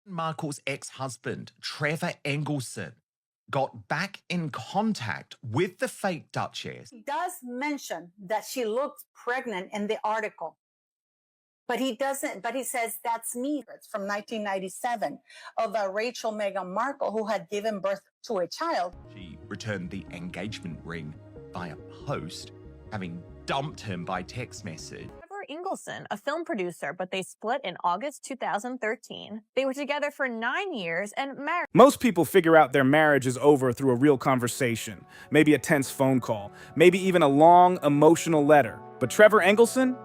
Markle's ex-husband, Trevor Engelson, got back in contact with the fake Duchess. He does mention that she looked pregnant in the article, but he doesn't. But he says that's me. It's from 1997 of Rachel Meghan Markle, who had given birth to a child. She returned the engagement ring via post, having dumped him by text message. Trevor Engelson, a film producer, but they split in August 2013. They were together for 9 years and married. Most people figure out their marriage is over through a real conversation, maybe a tense phone call, maybe even a long, emotional letter. But Trevor Engelson,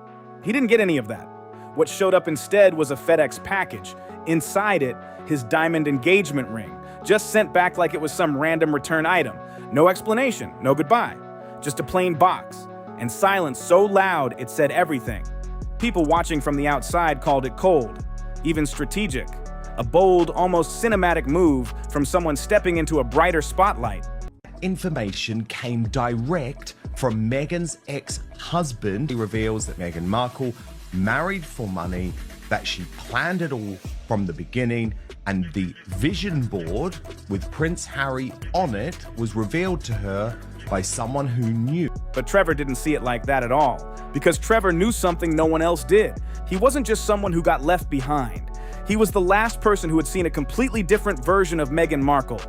he didn't get any of that. What showed up instead was a FedEx package. Inside it, his diamond engagement ring, just sent back like it was some random return item. No explanation, no goodbye, just a plain box. And silence so loud it said everything. People watching from the outside called it cold, even strategic. A bold, almost cinematic move from someone stepping into a brighter spotlight. Information came direct from Meghan's ex-husband. He reveals that Meghan Markle married for money, that she planned it all from the beginning, and the vision board with Prince Harry on it was revealed to her by someone who knew. But Trevor didn't see it like that at all, because Trevor knew something no one else did. He wasn't just someone who got left behind. He was the last person who had seen a completely different version of Meghan Markle,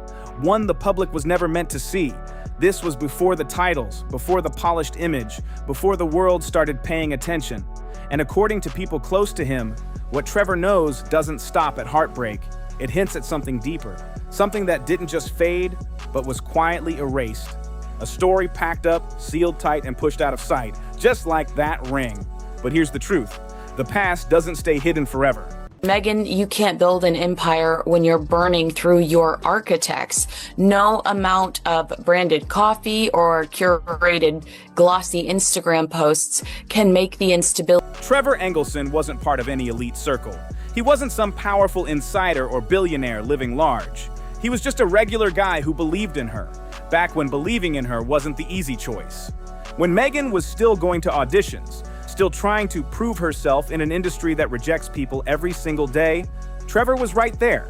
one the public was never meant to see. This was before the titles, before the polished image, before the world started paying attention. And according to people close to him, what Trevor knows doesn't stop at heartbreak. It hints at something deeper, something that didn't just fade, but was quietly erased. A story packed up, sealed tight, and pushed out of sight, just like that ring. But here's the truth. The past doesn't stay hidden forever. Meghan, you can't build an empire when you're burning through your architects. No amount of branded coffee or curated glossy Instagram posts can make the instability. Trevor Engelson wasn't part of any elite circle. He wasn't some powerful insider or billionaire living large. He was just a regular guy who believed in her, back when believing in her wasn't the easy choice. When Meghan was still going to auditions, still trying to prove herself in an industry that rejects people every single day, Trevor was right there,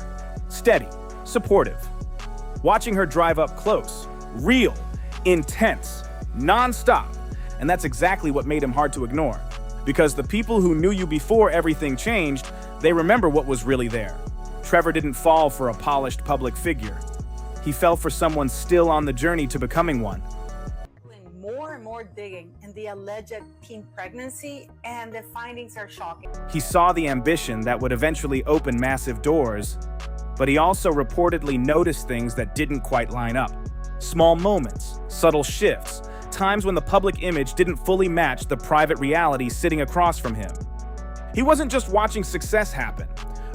steady, supportive. Watching her drive up close, real, intense, non-stop, and that's exactly what made him hard to ignore. Because the people who knew you before everything changed, they remember what was really there. Trevor didn't fall for a polished public figure. He fell for someone still on the journey to becoming one. More and more digging in the alleged teen pregnancy, and the findings are shocking. He saw the ambition that would eventually open massive doors, but he also reportedly noticed things that didn't quite line up. Small moments, subtle shifts, times when the public image didn't fully match the private reality sitting across from him. He wasn't just watching success happen.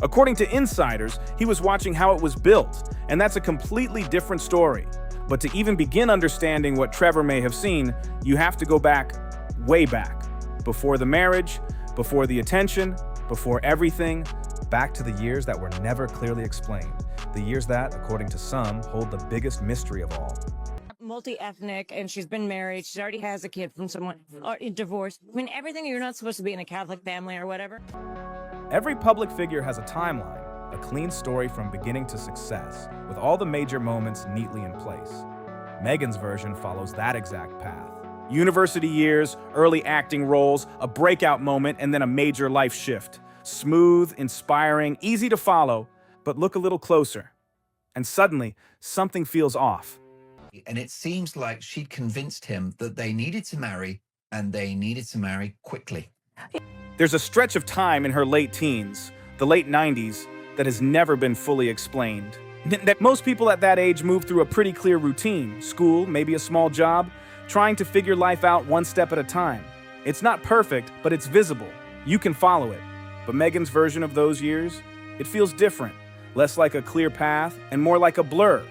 According to insiders, he was watching how it was built, and that's a completely different story. But to even begin understanding what Trevor may have seen, you have to go back, way back. Before the marriage, before the attention, before everything, back to the years that were never clearly explained. The years that, according to some, hold the biggest mystery of all. Multi-ethnic, and she's been married. She already has a kid from someone, or divorced. I mean, everything. You're not supposed to be in a Catholic family or whatever. Every public figure has a timeline, a clean story from beginning to success, with all the major moments neatly in place. Meghan's version follows that exact path. University years, early acting roles, a breakout moment, and then a major life shift. Smooth, inspiring, easy to follow, but look a little closer. And suddenly, something feels off. And it seems like she'd convinced him that they needed to marry, and they needed to marry quickly. There's a stretch of time in her late teens, the late 90s, that has never been fully explained. That most people at that age move through a pretty clear routine, school, maybe a small job, trying to figure life out one step at a time. It's not perfect, but it's visible. You can follow it. But Meghan's version of those years, it feels different, less like a clear path and more like a blur.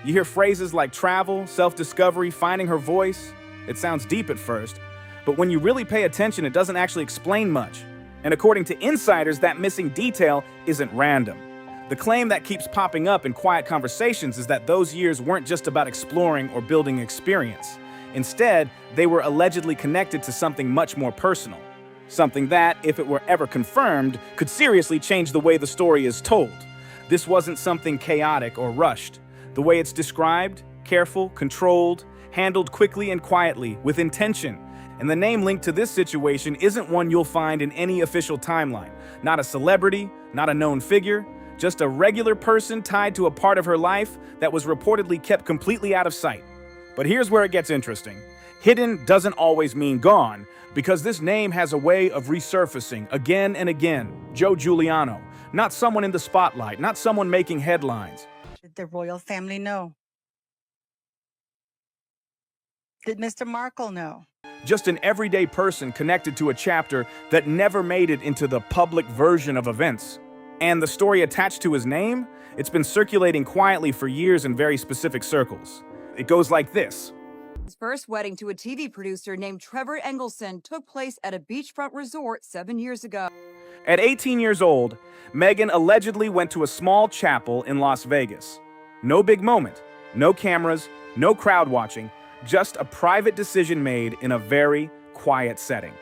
You hear phrases like travel, self-discovery, finding her voice. It sounds deep at first, but when you really pay attention, it doesn't actually explain much. And according to insiders, that missing detail isn't random. The claim that keeps popping up in quiet conversations is that those years weren't just about exploring or building experience. Instead, they were allegedly connected to something much more personal. Something that, if it were ever confirmed, could seriously change the way the story is told. This wasn't something chaotic or rushed. The way it's described, careful, controlled, handled quickly and quietly, with intention. And the name linked to this situation isn't one you'll find in any official timeline. Not a celebrity, not a known figure, just a regular person tied to a part of her life that was reportedly kept completely out of sight. But here's where it gets interesting. Hidden doesn't always mean gone, because this name has a way of resurfacing again and again. Joe Giuliano, not someone in the spotlight, not someone making headlines. Did the royal family know? Did Mr. Markle know? Just an everyday person connected to a chapter that never made it into the public version of events. And the story attached to his name? It's been circulating quietly for years in very specific circles. It goes like this. His first wedding to a TV producer named Trevor Engelson took place at a beachfront resort 7 years ago. At 18 years old, Meghan allegedly went to a small chapel in Las Vegas. No big moment, no cameras, no crowd watching, just a private decision made in a very quiet setting.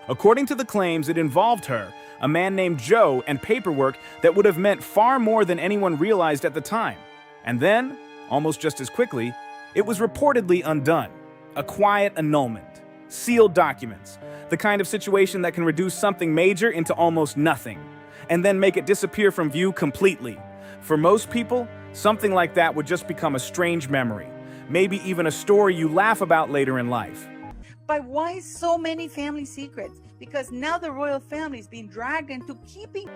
According to the claims, it involved her, a man named Joe, and paperwork that would have meant far more than anyone realized at the time. And then, almost just as quickly, it was reportedly undone. A quiet annulment. Sealed documents. The kind of situation that can reduce something major into almost nothing, and then make it disappear from view completely. For most people, something like that would just become a strange memory. Maybe even a story you laugh about later in life. But why so many family secrets? Because now the royal family is being dragged into keeping.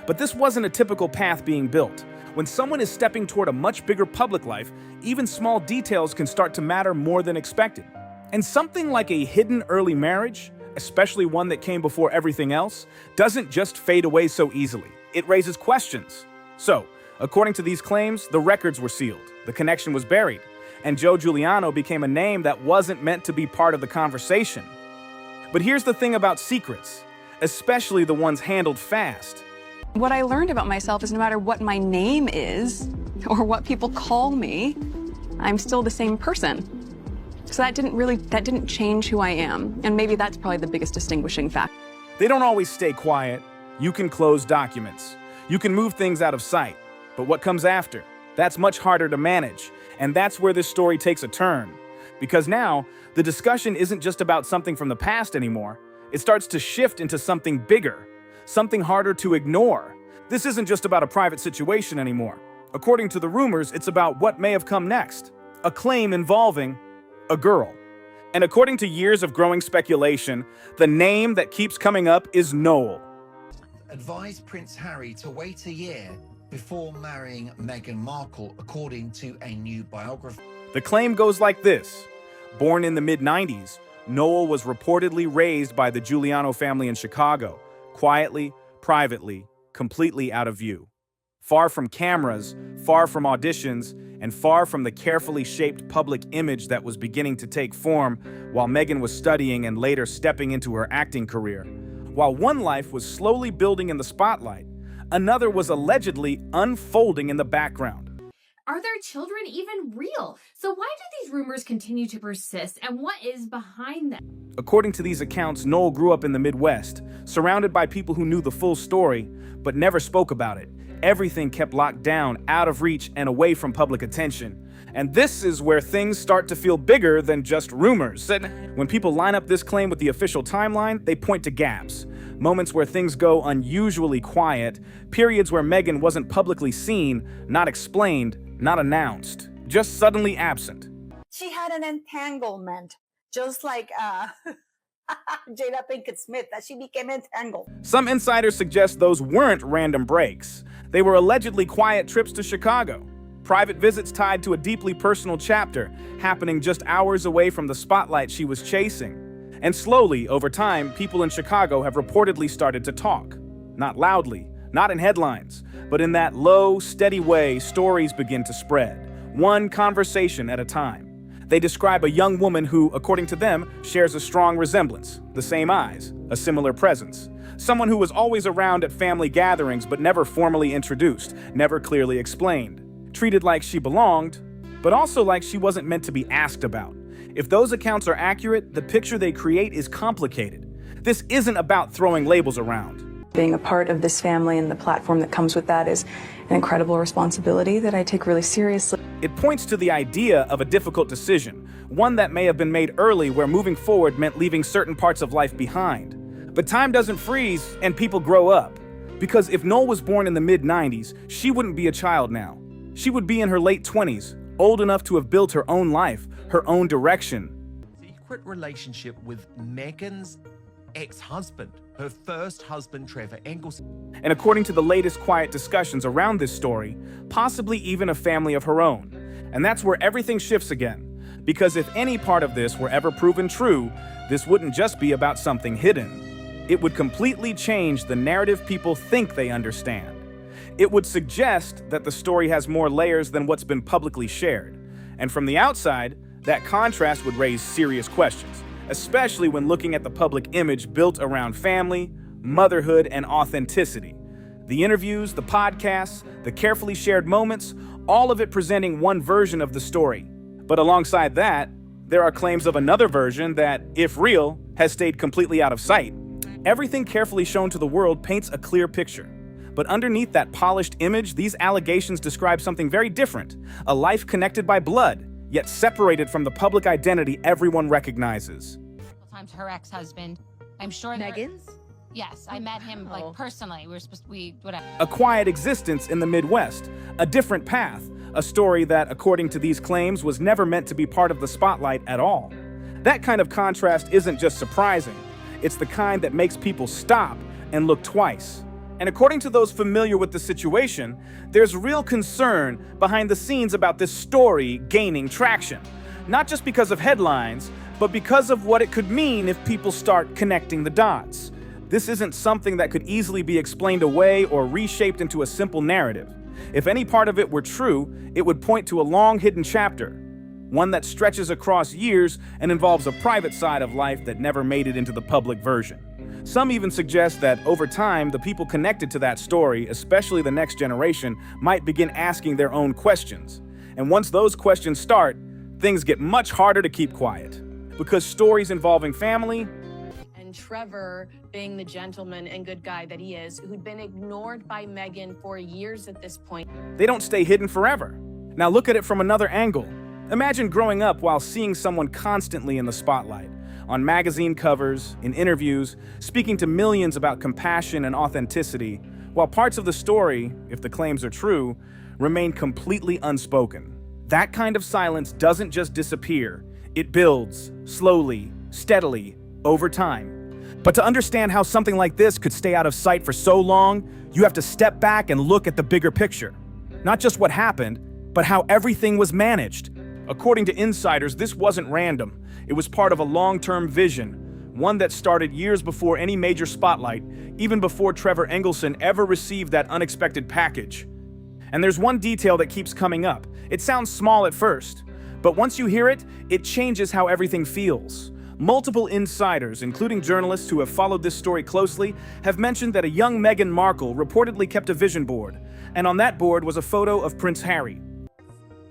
But this wasn't a typical path being built. When someone is stepping toward a much bigger public life, even small details can start to matter more than expected. And something like a hidden early marriage, especially one that came before everything else, doesn't just fade away so easily. It raises questions. So, according to these claims, the records were sealed, the connection was buried, and Joe Giuliano became a name that wasn't meant to be part of the conversation. But here's the thing about secrets, especially the ones handled fast. What I learned about myself is no matter what my name is or what people call me, I'm still the same person. So that didn't change who I am. And maybe that's probably the biggest distinguishing factor. They don't always stay quiet. You can close documents. You can move things out of sight. But what comes after? That's much harder to manage. And that's where this story takes a turn. Because now, the discussion isn't just about something from the past anymore. It starts to shift into something bigger, something harder to ignore. This isn't just about a private situation anymore. According to the rumors, it's about what may have come next. A claim involving a girl. And according to years of growing speculation, the name that keeps coming up is Noel. Advised Prince Harry to wait a year before marrying Meghan Markle, according to a new biography. The claim goes like this. Born in the mid-90s, Noel was reportedly raised by the Giuliano family in Chicago, quietly, privately, completely out of view. Far from cameras, far from auditions, and far from the carefully shaped public image that was beginning to take form while Meghan was studying and later stepping into her acting career. While one life was slowly building in the spotlight, another was allegedly unfolding in the background. Are their children even real? So why do these rumors continue to persist, and what is behind them? According to these accounts, Noel grew up in the Midwest, surrounded by people who knew the full story, but never spoke about it. Everything kept locked down, out of reach, and away from public attention. And this is where things start to feel bigger than just rumors. When people line up this claim with the official timeline, they point to gaps. Moments where things go unusually quiet, periods where Meghan wasn't publicly seen, not explained, not announced, just suddenly absent. She had an entanglement, just like Jada Pinkett Smith, that she became entangled. Some insiders suggest those weren't random breaks. They were allegedly quiet trips to Chicago, private visits tied to a deeply personal chapter, happening just hours away from the spotlight she was chasing. And slowly, over time, people in Chicago have reportedly started to talk. Not loudly, not in headlines, but in that low, steady way stories begin to spread, one conversation at a time. They describe a young woman who, according to them, shares a strong resemblance, the same eyes, a similar presence. Someone who was always around at family gatherings but never formally introduced, never clearly explained. Treated like she belonged, but also like she wasn't meant to be asked about. If those accounts are accurate, the picture they create is complicated. This isn't about throwing labels around. Being a part of this family and the platform that comes with that is an incredible responsibility that I take really seriously. It points to the idea of a difficult decision, one that may have been made early where moving forward meant leaving certain parts of life behind. But time doesn't freeze and people grow up. Because if Noel was born in the mid-90s, she wouldn't be a child now. She would be in her late 20s, old enough to have built her own life, her own direction. Secret relationship with Meghan's ex-husband, her first husband, Trevor Engelson. And according to the latest quiet discussions around this story, possibly even a family of her own. And that's where everything shifts again. Because if any part of this were ever proven true, this wouldn't just be about something hidden. It would completely change the narrative people think they understand. It would suggest that the story has more layers than what's been publicly shared. And from the outside, that contrast would raise serious questions, especially when looking at the public image built around family, motherhood, and authenticity. The interviews, the podcasts, the carefully shared moments, all of it presenting one version of the story. But alongside that, there are claims of another version that, if real, has stayed completely out of sight. Everything carefully shown to the world paints a clear picture. But underneath that polished image, these allegations describe something very different, a life connected by blood, yet separated from the public identity everyone recognizes. Times her ex-husband. I'm sure Meghan's? Yes, I met him like personally. Whatever. A quiet existence in the Midwest, a different path, a story that, according to these claims, was never meant to be part of the spotlight at all. That kind of contrast isn't just surprising, it's the kind that makes people stop and look twice. And according to those familiar with the situation, there's real concern behind the scenes about this story gaining traction. Not just because of headlines, but because of what it could mean if people start connecting the dots. This isn't something that could easily be explained away or reshaped into a simple narrative. If any part of it were true, it would point to a long hidden chapter, one that stretches across years and involves a private side of life that never made it into the public version. Some even suggest that over time, the people connected to that story, especially the next generation, might begin asking their own questions. And once those questions start, things get much harder to keep quiet. Because stories involving family, and Trevor, being the gentleman and good guy that he is, who'd been ignored by Meghan for years at this point, they don't stay hidden forever. Now look at it from another angle. Imagine growing up while seeing someone constantly in the spotlight, on magazine covers, in interviews, speaking to millions about compassion and authenticity, while parts of the story, if the claims are true, remain completely unspoken. That kind of silence doesn't just disappear. It builds, slowly, steadily, over time. But to understand how something like this could stay out of sight for so long, you have to step back and look at the bigger picture. Not just what happened, but how everything was managed. According to insiders, this wasn't random. It was part of a long-term vision, one that started years before any major spotlight, even before Trevor Engelson ever received that unexpected package. And there's one detail that keeps coming up. It sounds small at first, but once you hear it, it changes how everything feels. Multiple insiders, including journalists who have followed this story closely, have mentioned that a young Meghan Markle reportedly kept a vision board, and on that board was a photo of Prince Harry.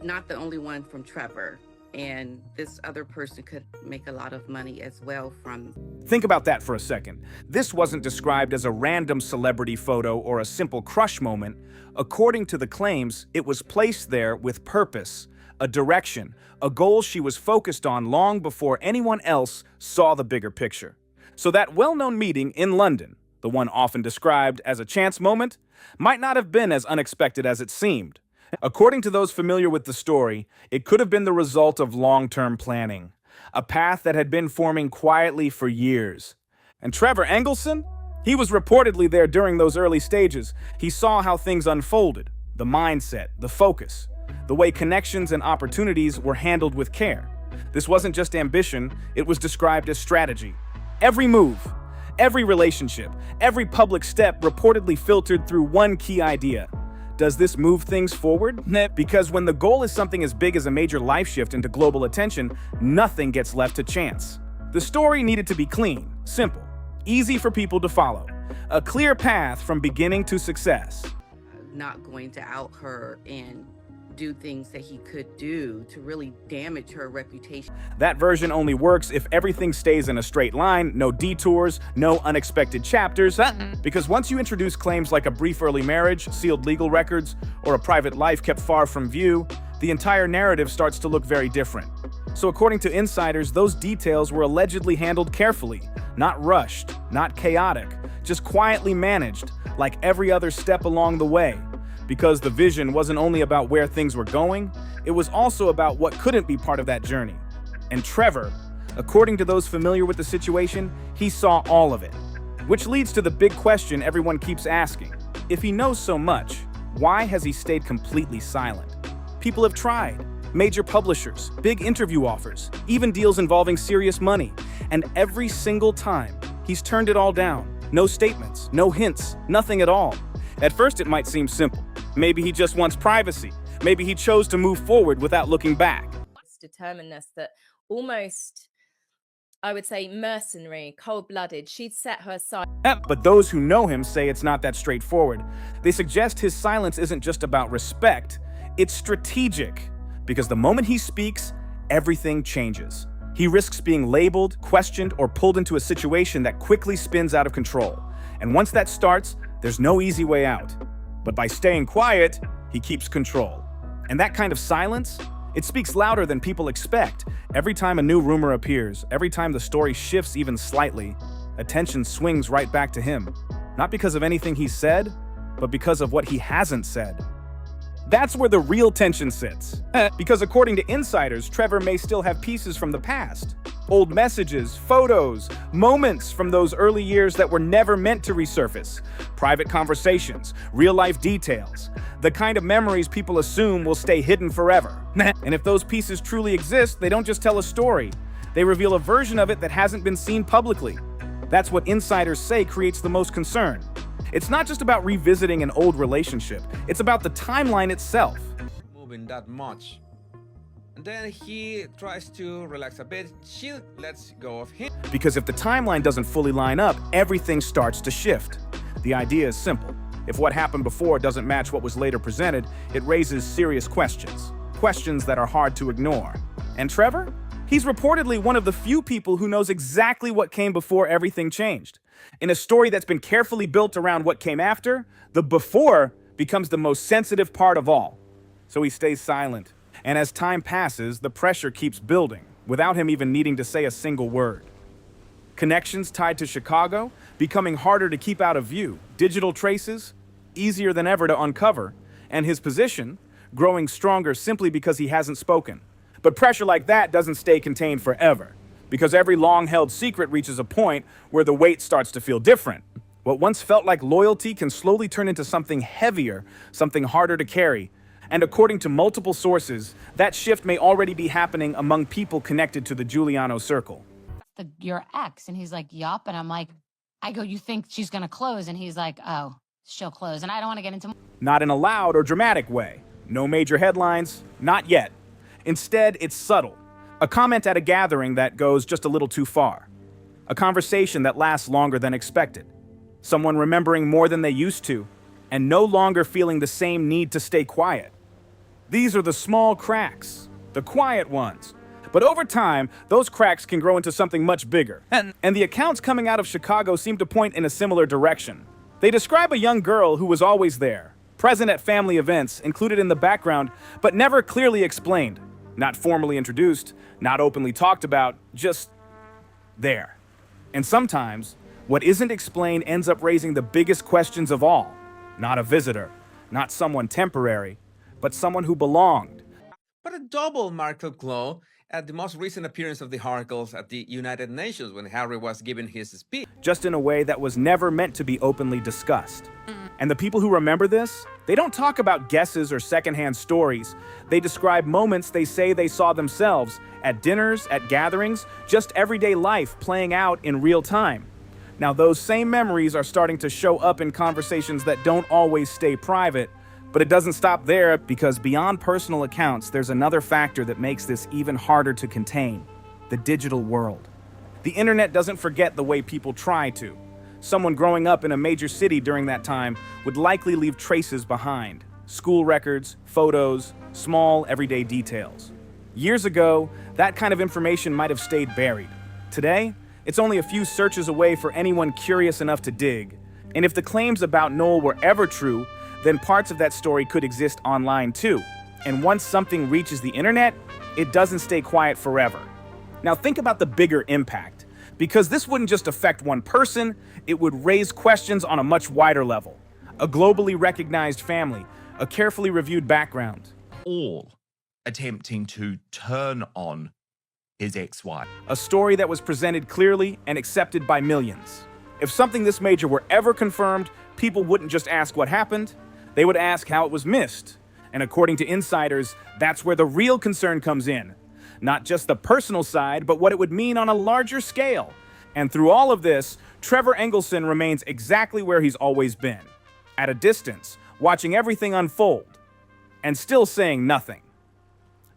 Not the only one from Trevor, and this other person could make a lot of money as well from... Think about that for a second. This wasn't described as a random celebrity photo or a simple crush moment. According to the claims, it was placed there with purpose, a direction, a goal she was focused on long before anyone else saw the bigger picture. So that well-known meeting in London, the one often described as a chance moment, might not have been as unexpected as it seemed. According to those familiar with the story, it could have been the result of long-term planning, a path that had been forming quietly for years. And Trevor Engelson? He was reportedly there during those early stages. He saw how things unfolded, the mindset, the focus, the way connections and opportunities were handled with care. This wasn't just ambition, it was described as strategy. Every move, every relationship, every public step reportedly filtered through one key idea. Does this move things forward? Because when the goal is something as big as a major life shift into global attention, nothing gets left to chance. The story needed to be clean, simple, easy for people to follow. A clear path from beginning to success. Not going to out her and do things that he could do to really damage her reputation. That version only works if everything stays in a straight line, no detours, no unexpected chapters, because once you introduce claims like a brief early marriage, sealed legal records, or a private life kept far from view, the entire narrative starts to look very different. So according to insiders, those details were allegedly handled carefully, not rushed, not chaotic, just quietly managed, like every other step along the way. Because the vision wasn't only about where things were going, it was also about what couldn't be part of that journey. And Trevor, according to those familiar with the situation, he saw all of it. Which leads to the big question everyone keeps asking. If he knows so much, why has he stayed completely silent? People have tried. Major publishers, big interview offers, even deals involving serious money. And every single time, he's turned it all down. No statements, no hints, nothing at all. At first, it might seem simple. Maybe he just wants privacy. Maybe he chose to move forward without looking back. Determinedness that almost, I would say, mercenary, cold-blooded. She'd set her side. But those who know him say it's not that straightforward. They suggest his silence isn't just about respect, it's strategic. Because the moment he speaks, everything changes. He risks being labeled, questioned, or pulled into a situation that quickly spins out of control. And once that starts, there's no easy way out. But by staying quiet, he keeps control. And that kind of silence, it speaks louder than people expect. Every time a new rumor appears, every time the story shifts even slightly, attention swings right back to him. Not because of anything he said, but because of what he hasn't said. That's where the real tension sits. Because according to insiders, Trevor may still have pieces from the past. Old messages, photos, moments from those early years that were never meant to resurface. Private conversations, real-life details. The kind of memories people assume will stay hidden forever. And if those pieces truly exist, they don't just tell a story. They reveal a version of it that hasn't been seen publicly. That's what insiders say creates the most concern. It's not just about revisiting an old relationship. It's about the timeline itself. Moving that much. And then he tries to relax a bit. She lets go of him. Because if the timeline doesn't fully line up, everything starts to shift. The idea is simple. If what happened before doesn't match what was later presented, it raises serious questions. Questions that are hard to ignore. And Trevor? He's reportedly one of the few people who knows exactly what came before everything changed. In a story that's been carefully built around what came after, the before becomes the most sensitive part of all. So he stays silent. And as time passes, the pressure keeps building, without him even needing to say a single word. Connections tied to Chicago becoming harder to keep out of view, digital traces easier than ever to uncover, and his position growing stronger simply because he hasn't spoken. But pressure like that doesn't stay contained forever, because every long-held secret reaches a point where the weight starts to feel different. What once felt like loyalty can slowly turn into something heavier, something harder to carry. And according to multiple sources, that shift may already be happening among people connected to the Giuliano circle. Your ex, and he's like, yup, and I'm like, I go, you think she's gonna close? And he's like, oh, she'll close, and I don't want to get into. Not in a loud or dramatic way. No major headlines, not yet. Instead, it's subtle. A comment at a gathering that goes just a little too far. A conversation that lasts longer than expected. Someone remembering more than they used to, and no longer feeling the same need to stay quiet. These are the small cracks, the quiet ones. But over time, those cracks can grow into something much bigger. And the accounts coming out of Chicago seem to point in a similar direction. They describe a young girl who was always there, present at family events, included in the background, but never clearly explained. Not formally introduced, not openly talked about, just there. And sometimes, what isn't explained ends up raising the biggest questions of all. Not a visitor, not someone temporary, but someone who belonged. But a double Markle glow at the most recent appearance of the Harkles at the United Nations when Harry was giving his speech. Just in a way that was never meant to be openly discussed. And the people who remember this, they don't talk about guesses or secondhand stories. They describe moments they say they saw themselves at dinners, at gatherings, just everyday life playing out in real time. Now, those same memories are starting to show up in conversations that don't always stay private, but it doesn't stop there, because beyond personal accounts, there's another factor that makes this even harder to contain: the digital world. The internet doesn't forget the way people try to. Someone growing up in a major city during that time would likely leave traces behind: school records, photos, small, everyday details. Years ago, that kind of information might have stayed buried. Today, it's only a few searches away for anyone curious enough to dig. And if the claims about Noel were ever true, then parts of that story could exist online too. And once something reaches the internet, it doesn't stay quiet forever. Now think about the bigger impact, because this wouldn't just affect one person, it would raise questions on a much wider level. A globally recognized family, a carefully reviewed background. All attempting to turn on his ex-wife. A story that was presented clearly and accepted by millions. If something this major were ever confirmed, people wouldn't just ask what happened, they would ask how it was missed. And according to insiders, that's where the real concern comes in. Not just the personal side, but what it would mean on a larger scale. And through all of this, Trevor Engelson remains exactly where he's always been. At a distance, watching everything unfold, and still saying nothing.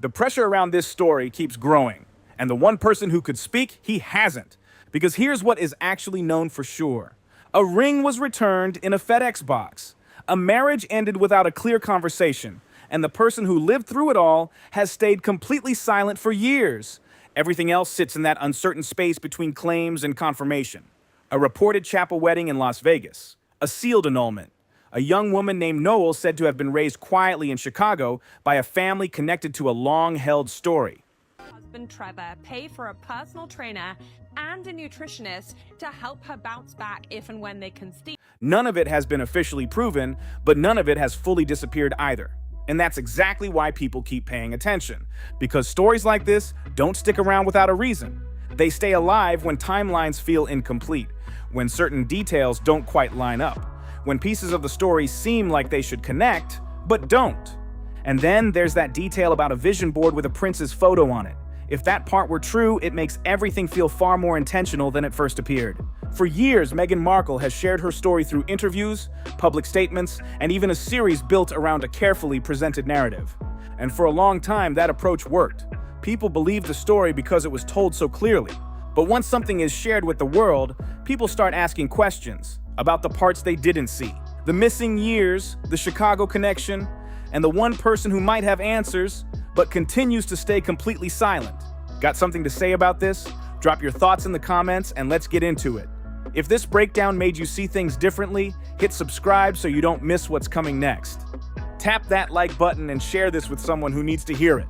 The pressure around this story keeps growing, and the one person who could speak, he hasn't. Because here's what is actually known for sure. A ring was returned in a FedEx box. A marriage ended without a clear conversation, and the person who lived through it all has stayed completely silent for years. Everything else sits in that uncertain space between claims and confirmation. A reported chapel wedding in Las Vegas. A sealed annulment. A young woman named Noel said to have been raised quietly in Chicago by a family connected to a long-held story. Husband Trevor paid for a personal trainer and a nutritionist to help her bounce back if and when they conceive. None of it has been officially proven, but none of it has fully disappeared either. And that's exactly why people keep paying attention. Because stories like this don't stick around without a reason. They stay alive when timelines feel incomplete, when certain details don't quite line up, when pieces of the story seem like they should connect, but don't. And then there's that detail about a vision board with a prince's photo on it. If that part were true, it makes everything feel far more intentional than it first appeared. For years, Meghan Markle has shared her story through interviews, public statements, and even a series built around a carefully presented narrative. And for a long time, that approach worked. People believed the story because it was told so clearly. But once something is shared with the world, people start asking questions about the parts they didn't see. The missing years, the Chicago connection, and the one person who might have answers, but continues to stay completely silent. Got something to say about this? Drop your thoughts in the comments and let's get into it. If this breakdown made you see things differently, hit subscribe so you don't miss what's coming next. Tap that like button and share this with someone who needs to hear it.